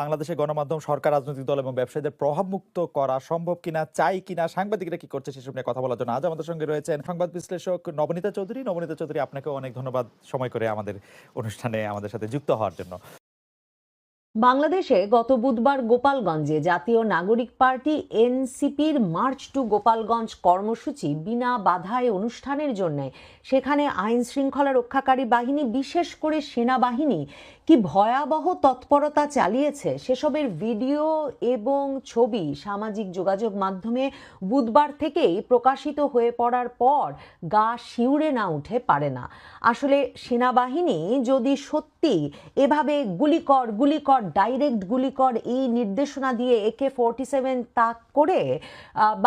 বাংলাদেশে গণমাধ্যম, সরকার, রাজনৈতিক দল এবং ব্যবসায়ীদের প্রভাবমুক্ত করা সম্ভব কিনা, চাই কিনা, সাংবাদিকরা কি করছে সেসব নিয়ে কথা বলার জন্য আজ আমাদের সঙ্গে রয়েছেন সংবাদ বিশ্লেষক নবনীতা চৌধুরী। নবনীতা চৌধুরী, আপনাকেও অনেক ধন্যবাদ সময় করে আমাদের অনুষ্ঠানে আমাদের সাথে যুক্ত হওয়ার জন্য। বাংলাদেশে গত বুধবার গোপালগঞ্জে জাতীয় নাগরিক পার্টি এনসিপির মার্চ টু গোপালগঞ্জ কর্মসূচি বিনা বাধায় অনুষ্ঠানের জন্য সেখানে আইন শৃঙ্খলা রক্ষাকারী বাহিনী, বিশেষ করে সেনাবাহিনী কি ভয়াবহ তৎপরতা চালিয়েছে সেসবের ভিডিও এবং ছবি সামাজিক যোগাযোগ মাধ্যমে বুধবার থেকেই প্রকাশিত হয়ে পড়ার পর গা শিউরে না উঠে পারে না। আসলে সেনাবাহিনী যদি সত্যি এভাবে গুলি কর ডাইরেক্ট গুলি কর এই নির্দেশনা দিয়ে AK-47 তাক করে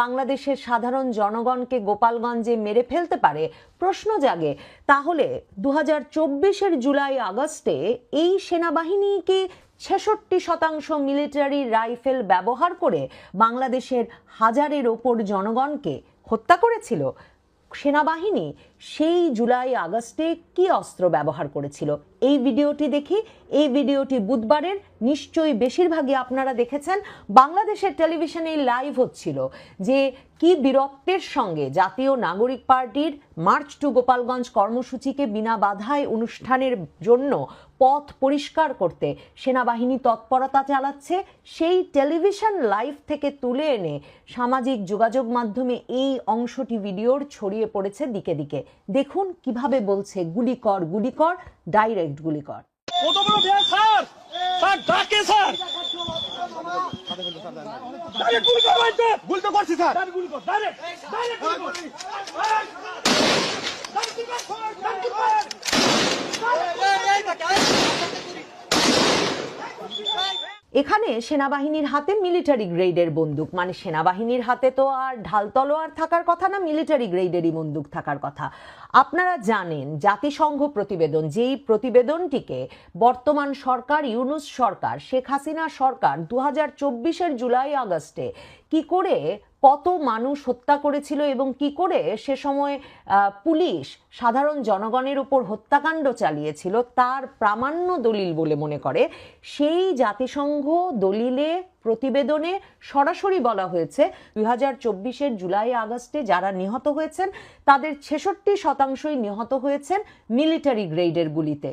বাংলাদেশের সাধারণ জনগণকে গোপালগঞ্জে মেরে ফেলতে পারে, প্রশ্ন জাগে তাহলে 2024-এর জুলাই আগস্টে এই সেনাবাহিনী কি 66% মিলিটারি রাইফেল ব্যবহার করে বাংলাদেশের হাজারের ওপর জনগণকে হত্যা করেছিল? সেনাবাহিনী সেই জুলাই আগস্টে কি অস্ত্র ব্যবহার করেছিল? এই ভিডিওটি দেখি। এই ভিডিওটি বুধবারের, নিশ্চয়ই বেশিরভাগই আপনারা দেখেছেন। বাংলাদেশের টেলিভিশনে লাইভ হচ্ছিল যে কি বীরত্বের সঙ্গে জাতীয় নাগরিক পার্টির মার্চ টু গোপালগঞ্জ কর্মসূচিকে বিনা বাধায় অনুষ্ঠানের জন্য পথ পরিষ্কার করতে সেনাবাহিনী তৎপরতা চালাচ্ছে। সেই টেলিভিশন লাইভ থেকে তুলে এনে সামাজিক যোগাযোগ মাধ্যমে এই অংশটি ভিডিওর ছড়িয়ে পড়েছে দিকে দিকে। দেখুন কিভাবে বলছে গুলি কর, ডাইরেক্ট গুলি কর। এখানে সেনাবাহিনীর হাতে মিলিটারি গ্রেডের বন্দুক, মানে সেনাবাহিনীর হাতে তো আর ঢাল তলোয়ার থাকার কথা না, মিলিটারি গ্রেডেরই বন্দুক থাকার কথা। আপনারা জানেন জাতিসংঘ প্রতিবেদন, যেই প্রতিবেদনটিকে বর্তমান সরকার, ইউনূস সরকার, শেখ হাসিনা সরকার 2024-এর জুলাই আগস্টে কি করে কত মানুষ হত্যা করেছিল এবং কি করে সে সময় পুলিশ সাধারণ জনগণের উপর হত্যাকাণ্ড চালিয়েছিল তার প্রামাণ্য দলিল বলে মনে করে। সেই জাতিসংঘ দলিলে, প্রতিবেদনে সরাসরি বলা হয়েছে 2024-এর জুলাই আগস্টে যারা নিহত হয়েছেন তাদের 66%ই নিহত হয়েছেন মিলিটারি গ্রেডের গুলিতে।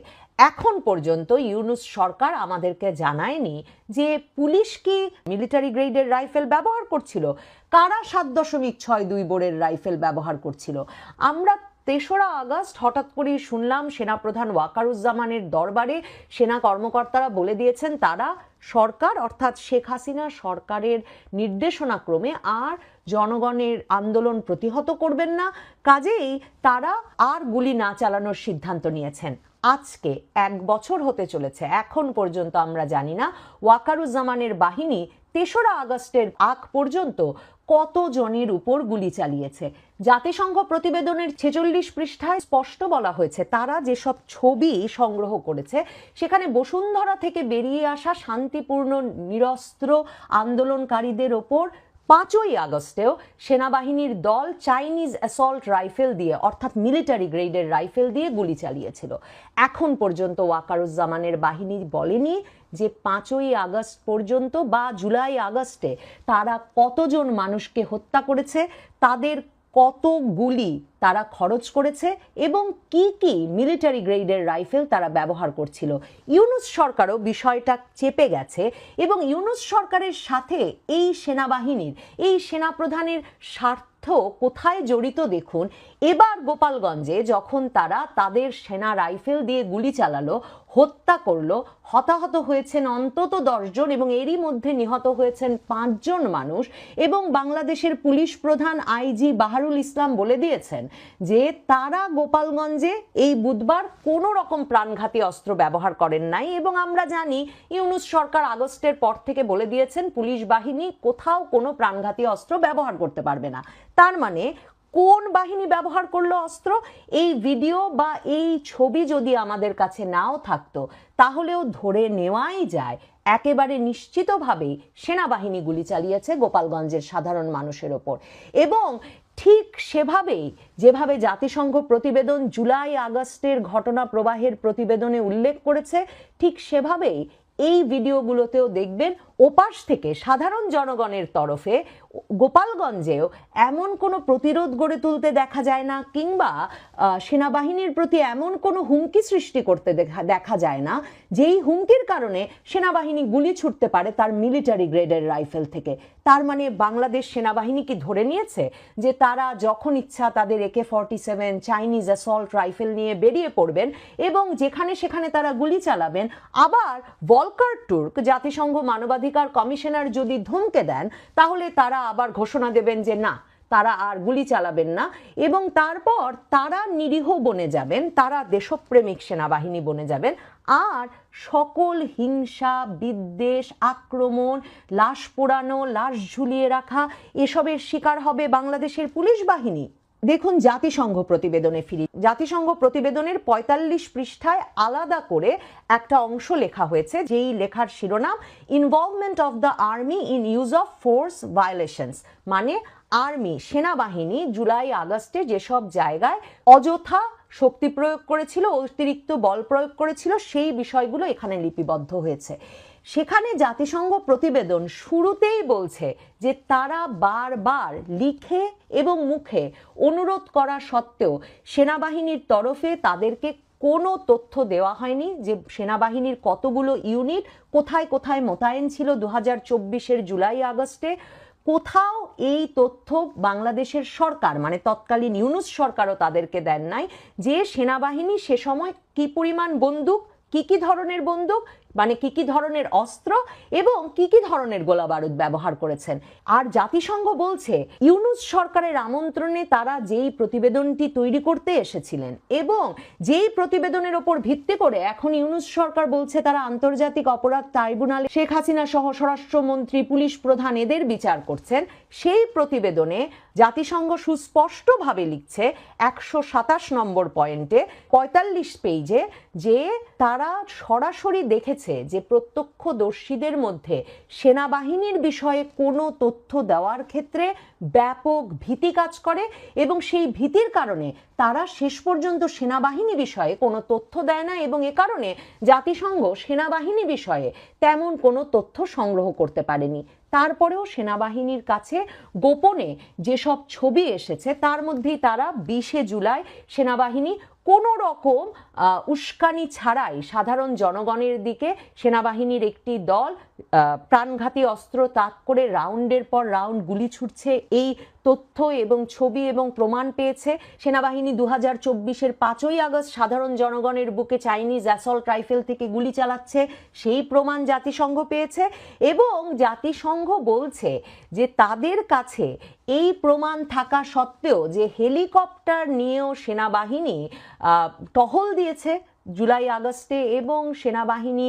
এখন পর্যন্ত ইউনূস সরকার আমাদেরকে জানায়নি যে পুলিশ কি মিলিটারি গ্রেডের রাইফেল ব্যবহার করছিল, কারা 7.62 বোরের রাইফেল ব্যবহার করছিল। আমরা 3রা আগস্ট হঠাৎ করেই শুনলাম সেনাপ্রধান ওয়াকারুজ্জামানের দরবারে সেনা কর্মকর্তারা বলে দিয়েছেন তারা সরকার, অর্থাৎ শেখ হাসিনা সরকারের নির্দেশনাক্রমে আর জনগণের আন্দোলন প্রতিহত করবেন না, কাজেই তারা আর গুলি না চালানোর সিদ্ধান্ত নিয়েছেন। আজকে 1 বছর হতে চলেছে, এখন পর্যন্ত আমরা জানি না ওয়াকারুজ্জামানের বাহিনী 3রা আগস্টের আগ পর্যন্ত কত জনের উপর গুলি চালিয়েছে। জাতিসংঘ প্রতিবেদনের 46 পৃষ্ঠায় স্পষ্ট বলা হয়েছে তারা যেসব ছবি সংগ্রহ করেছে সেখানে বসুন্ধরা থেকে বেরিয়ে আসা শান্তিপূর্ণ নিরস্ত্র আন্দোলনকারীদের ওপর 5ই আগস্টেও সেনাবাহিনীর দল চাইনিজ অ্যাসল্ট রাইফেল দিয়ে, অর্থাৎ মিলিটারি গ্রেডের রাইফেল দিয়ে গুলি চালিয়েছিল। এখন পর্যন্ত ওয়াকারুজ্জামানের বাহিনী বলেনি যে 5ই আগস্ট পর্যন্ত বা জুলাই আগস্টে তারা কতজন মানুষকে হত্যা করেছে, তাদের কত গুলি তারা খরচ করেছে এবং কি কি মিলিটারি গ্রেডের রাইফেল তারা ব্যবহার করছিল। ইউনূস সরকারও বিষয়টা চেপে গেছে এবং ইউনূস সরকারের সাথে এই সেনাবাহিনীর, এই সেনাপ্রধানের স্বার্থ কোথায় জড়িত দেখুন। এবার গোপালগঞ্জে যখন তারা তাদের সেনা রাইফেল দিয়ে গুলি চালালো, হত্যা করলো, হতাহত হয়েছেন অন্তত 10 জন এবং এরই মধ্যে নিহত হয়েছেন 5 জন মানুষ, এবং বাংলাদেশের পুলিশ প্রধান আইজি বাহারুল ইসলাম বলে দিয়েছেন যে তারা গোপালগঞ্জে এই বুধবার কোনো রকম প্রাণঘাতী অস্ত্র ব্যবহার করেন নাই। এবং আমরা জানি ইউনূস সরকার আগস্টের পর থেকে বলে দিয়েছেন পুলিশ বাহিনী কোথাও কোনো প্রাণঘাতী অস্ত্র ব্যবহার করতে পারবে না। তার মানে কোন বাহিনী ব্যবহার করলো অস্ত্র? এই ভিডিও বা এই ছবি যদি আমাদের কাছে নাও থাকতো তাহলেও ধরে নেওয়াই যায় একেবারে নিশ্চিতভাবেই সেনাবাহিনী গুলি চালিয়েছে গোপালগঞ্জের সাধারণ মানুষের ওপর। এবং ঠিক সেভাবেই যেভাবে জাতিসংঘ প্রতিবেদন জুলাই আগস্টের ঘটনা প্রবাহের প্রতিবেদনে উল্লেখ করেছে, ঠিক সেভাবেই এই ভিডিওগুলোতেও দেখবেন ওপাশ থেকে সাধারণ জনগণের তরফে গোপালগঞ্জেও এমন কোনো প্রতিরোধ গড়ে তুলতে দেখা যায় না, কিংবা সেনাবাহিনীর প্রতি এমন কোনো হুমকি সৃষ্টি করতে দেখা যায় না যেই হুমকির কারণে সেনাবাহিনী গুলি ছুটতে পারে তার মিলিটারি গ্রেডের রাইফেল থেকে। তার মানে বাংলাদেশ সেনাবাহিনী কি ধরে নিয়েছে যে তারা যখন ইচ্ছা তাদের AK-47 চাইনিজ অ্যাসল্ট রাইফেল নিয়ে বেরিয়ে পড়বেন এবং যেখানে সেখানে তারা গুলি চালাবেন? আবার ভলকার টুর্ক জাতিসংঘ মানবাধিকার কমিশনার যদি ধমকে দেন তাহলে তারা আবার ঘোষণা দেবেন যে না, তারা আর গুলি চালাবেন না, এবং তারপর তারা নিরীহ বনে যাবেন, তারা দেশপ্রেমিক সেনাবাহিনী বনে যাবেন, আর সকল হিংসা বিদ্বেষ আক্রমণ লাশ পোড়ানো লাশ ঝুলিয়ে রাখা এসবের শিকার হবে বাংলাদেশের পুলিশ বাহিনী। দেখুন জাতিসংঘ প্রতিবেদনে ফিরি। জাতিসংঘ প্রতিবেদনের ৪৫ পৃষ্ঠায় আলাদা করে একটা অংশ লেখা হয়েছে, যেই লেখার শিরোনাম involvement of the army in use of force violations, মানে আর্মি সেনাবাহিনী জুলাই আগস্টে যেসব জায়গায় অযথা শক্তি প্রয়োগ করেছিল, অতিরিক্ত বল প্রয়োগ করেছিল, সেই বিষয়গুলো এখানে লিপিবদ্ধ হয়েছে। সেখানে জাতিসংঘ প্রতিবেদন শুরুতেই বলছে যে তারা বারবার লিখে এবং মুখে অনুরোধ করা সত্ত্বেও সেনাবাহিনীর তরফে তাদেরকে কোনো তথ্য দেওয়া হয়নি যে সেনাবাহিনীর কতগুলো ইউনিট কোথায় কোথায় মোতায়েন ছিল ২০২৪-এর জুলাই আগস্টে। কোথাও এই তথ্য বাংলাদেশের সরকার মানে তৎকালীন ইউনূস সরকারও তাদেরকে দেন নাই যে সেনাবাহিনী সে সময় কি পরিমাণ বন্দুক, কি ধরনের বন্দুক, মানে কি ধরনের অস্ত্র এবং কি ধরনের গোলা বারুদ ব্যবহার করেছেন। আর জাতিসংঘ বলছে ইউনূস সরকারের আমন্ত্রণে তারা যেই প্রতিবেদনটি তৈরি করতে এসেছিলেন এবং যেই প্রতিবেদনের ওপর ভিত্তি করে এখন ইউনূস সরকার বলছে তারা আন্তর্জাতিক অপরাধ ট্রাইব্যুনালে শেখ হাসিনা সহ স্বরাষ্ট্রমন্ত্রী পুলিশ প্রধান এদের বিচার করছেন, সেই প্রতিবেদনে জাতিসংঘ সুস্পষ্টভাবে লিখছে ১২৭ নম্বর পয়েন্টে ৪৫ পেজে যে তারা সরাসরি দেখেছে যে প্রত্যক্ষদর্শীদের মধ্যে সেনাবাহিনীর বিষয়ে কোনো তথ্য দেওয়ার ক্ষেত্রে ব্যাপক ভীতি কাজ করে এবং সেই ভীতির কারণে তারা শেষ পর্যন্ত সেনাবাহিনী বিষয়ে কোনো তথ্য দেয় না এবং এ কারণে জাতিসংঘ সেনাবাহিনী বিষয়ে তেমন কোনো তথ্য সংগ্রহ করতে পারেনি। তারপরেও সেনাবাহিনীর কাছে গোপনে যেসব ছবি এসেছে তার মধ্যেই তারা ২০শে জুলাই সেনাবাহিনী কোনো রকম উস্কানি ছাড়াই সাধারণ জনগণের দিকে সেনাবাহিনীর একটি দল প্রাণঘাতী অস্ত্র তাক করে রাউন্ডের পর রাউন্ড গুলি ছুটছে, এই তথ্য এবং ছবি এবং প্রমাণ পেয়েছে। সেনাবাহিনী ২০২৪-এর ৫ই আগস্ট সাধারণ জনগণের বুকে চাইনিজ অ্যাসল্ট রাইফেল থেকে গুলি চালাচ্ছে, সেই প্রমাণ জাতিসংঘ পেয়েছে এবং জাতিসংঘ বলছে যে তাদের কাছে এই প্রমাণ থাকা সত্ত্বেও যে হেলিকপ্টার নিয়েও সেনাবাহিনী টহল দিয়েছে জুলাই আগস্টে এবং সেনাবাহিনী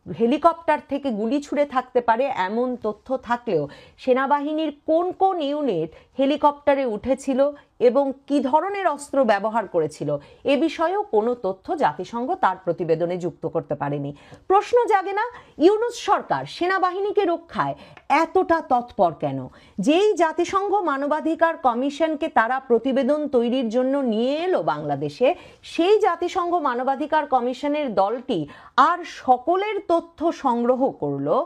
হেলিকপ্টার থেকে গুলি ছুড়ে থাকতে পারে এমন তথ্য থাকলেও সেনাবাহিনীর কোন কোন ইউনিট হেলিকপ্টারে উঠেছিল এবং কি ধরনের অস্ত্র ব্যবহার করেছিল এ বিষয়েও কোনো তথ্য জাতিসংঘ তার প্রতিবেদনে যুক্ত করতে পারেনি। প্রশ্ন জাগে না, ইউনূস সরকার সেনাবাহিনীকে রক্ষায় এতটা তৎপর কেন? যেই জাতিসংঘ মানবাধিকার কমিশনকে তারা প্রতিবেদন তৈরির জন্য নিয়ে এলো বাংলাদেশে, সেই জাতিসংঘ মানবাধিকার কমিশনের দলটি আর সকলের তথ্য সংগ্রহ করলো,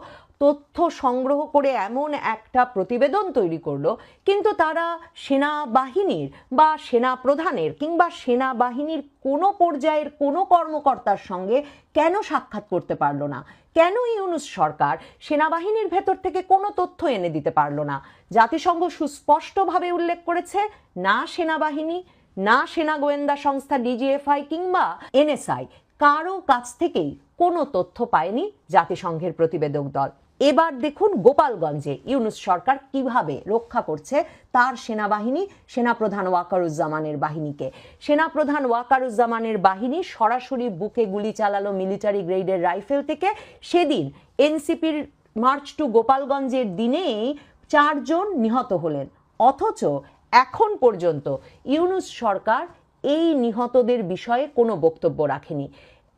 তথ্য সংগ্রহ করে এমন একটা প্রতিবেদন তৈরি করলো, কিন্তু তারা সেনাবাহিনীর বা সেনা প্রধানের কিংবা সেনাবাহিনীর কোনো পর্যায়ের কোনো কর্মকর্তার সঙ্গে কেন সাক্ষাৎ করতে পারলো না? কেন ইউনূস সরকার সেনাবাহিনীর ভেতর থেকে কোনো তথ্য এনে দিতে পারলো না? জাতিসংঘ সুস্পষ্টভাবে উল্লেখ করেছে না সেনাবাহিনী, না সেনা গোয়েন্দা সংস্থা DGFI কিংবা NSI কারো কাছ থেকেই কোনো তথ্য পায়নি জাতিসংঘের প্রতিবেদক দল। এবার দেখুন গোপালগঞ্জে ইউনূস সরকার কিভাবে রক্ষা করছে তার সেনাবাহিনী, সেনাপ্রধান ওয়াকারুজ্জামানের বাহিনীকে। সেনাপ্রধান ওয়াকারুজ্জামানের বাহিনী সরাসরি বুকে গুলি চালালো মিলিটারি গ্রেডের রাইফেল থেকে। সেদিন এনসিপির মার্চ টু গোপালগঞ্জের দিনেই 4 জন নিহত হলেন, অথচ এখন পর্যন্ত ইউনূস সরকার এই নিহতদের বিষয়ে কোনো বক্তব্য রাখেনি।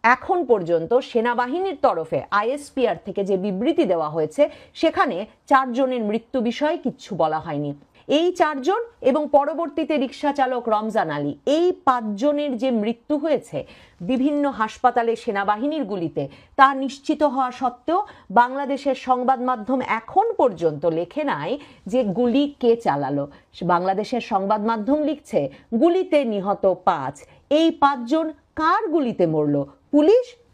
এখন পর্যন্ত সেনাবাহিনীর তরফে ISPR থেকে যে বিবৃতি দেওয়া হয়েছে সেখানে 4 জনের মৃত্যু বিষয়ে কিচ্ছু বলা হয়নি। এই 4 জন এবং পরবর্তীতে রিকশা চালক রমজান আলী, এই 5 জনের যে মৃত্যু হয়েছে বিভিন্ন হাসপাতালে সেনাবাহিনীর গুলিতে, তা নিশ্চিত হওয়া সত্ত্বেও বাংলাদেশের সংবাদ মাধ্যম এখন পর্যন্ত লেখে নাই যে গুলি কে চালালো। বাংলাদেশের সংবাদ মাধ্যম লিখছে গুলিতে নিহত 5। এই 5 জন কার গুলিতে মরল?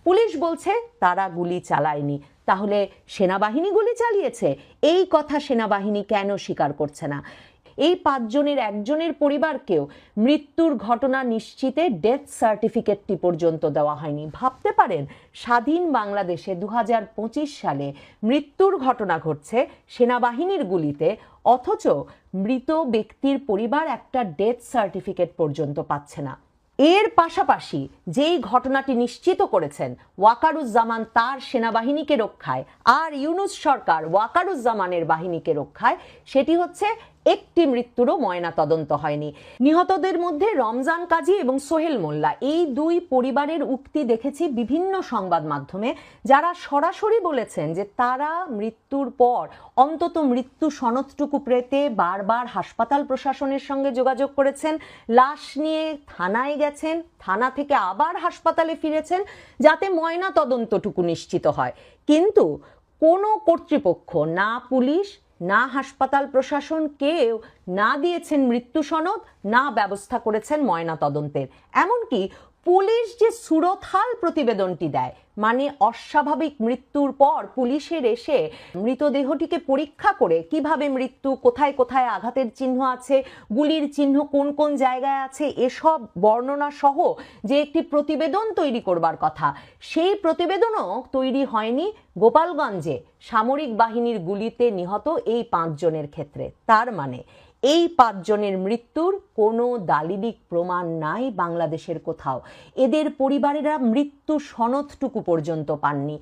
পুলিশ বলছে তারা গুলি চালায়নি। তাহলে সেনাবাহিনী গুলি চালিয়েছে? এই কথা সেনাবাহিনী কেন স্বীকার করছে না? এই 5 জনের একজনের পরিবারকেও মৃত্যুর ঘটনা নিশ্চিতে ডেথ সার্টিফিকেটটি পর্যন্ত দেওয়া হয়নি। ভাবতে পারেন, স্বাধীন বাংলাদেশে 2025 সালে মৃত্যুর ঘটনা ঘটছে সেনাবাহিনীর গুলিতে, অথচ মৃত ব্যক্তির পরিবার একটা ডেথ সার্টিফিকেট পর্যন্ত পাচ্ছে না। এর পাশাপাশি যেই ঘটনাটি নিশ্চিত করেছেন ওয়াকারুজ্জামান তার সেনাবাহিনীকে রক্ষায়, আর ইউনূস সরকার ওয়াকারুজ্জামানের বাহিনীকে রক্ষায়, সেটি হচ্ছে একটি মৃত্যুরও ময়না তদন্ত হয়নি। নিহতদের মধ্যে রমজান কাজী এবং সোহেল মোল্লা, এই 2 পরিবারের উক্তি দেখেছি বিভিন্ন সংবাদ মাধ্যমে, যারা সরাসরি বলেছেন যে তারা মৃত্যুর পর অন্তত মৃত্যু সনদটুকু পেতে বারবার হাসপাতাল প্রশাসনের সঙ্গে যোগাযোগ করেছেন, লাশ নিয়ে থানায় গেছেন, থানা থেকে আবার হাসপাতালে ফিরেছেন যাতে ময়না তদন্তটুকু নিশ্চিত হয়। কিন্তু কোনো কর্তৃপক্ষ, না পুলিশ না হাসপাতাল প্রশাসন, কেউ না দিয়েছেন মৃত্যু সনদ, না ব্যবস্থা করেছেন ময়না তদন্তের। এমনকি পুলিশ যে সুরতহাল প্রতিবেদনটি দেয়, মানে অস্বাভাবিক মৃত্যুর পর পুলিশের এসে মৃতদেহটিকে পরীক্ষা করে কিভাবে মৃত্যু, কোথায় কোথায় আঘাতের চিহ্ন আছে, গুলির চিহ্ন কোন কোন জায়গায় আছে, এসব বর্ণনা সহ যে একটি প্রতিবেদন তৈরি করবার কথা, সেই প্রতিবেদনও তৈরি হয়নি গোপালগঞ্জে সামরিক বাহিনীর গুলিতে নিহত এই 5 জনের ক্ষেত্রে। তার মানে এই 5 জনের মৃত্যুর কোনো দালিলিক প্রমাণ নাই বাংলাদেশের কোথাও। এদের পরিবারেরা মৃত্যু সনদটুকু পর্যন্ত পাননি।